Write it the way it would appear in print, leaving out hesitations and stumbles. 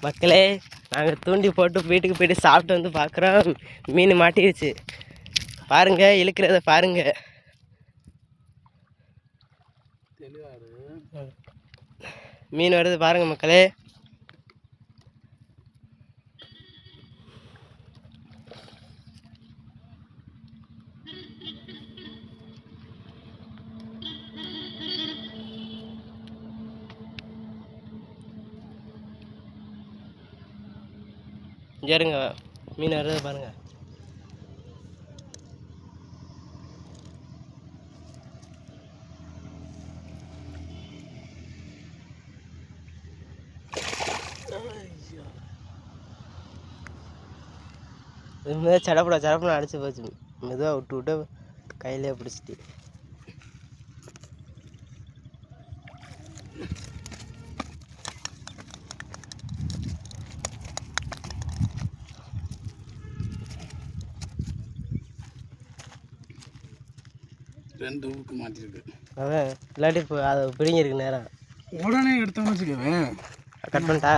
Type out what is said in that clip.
மக்களே, நாங்கள் தூண்டி போட்டு வீட்டுக்கு போயிட்டு சாப்பிட்டு வந்து பார்க்குறோம். மீன் மாட்டிடுச்சு. பாருங்க, இழுக்கிறத பாருங்க. மீன் வருது பாருங்க மக்களே. இருங்க, மீன் வருது பாருங்க. சடப்படம் அடிச்சு போச்சு. மெதுவாக விட்டு விட்டு கையிலே பிடிச்சிட்டு ரெண்டு ஊருக்கு மாட்டிருக்கு. அதான் இல்லாட்டி இப்போ அதை பிடிங்கிருக்கு நேரம். உடனே எடுத்தோன்னு வச்சுக்கவே கட் பண்ணிட்டா.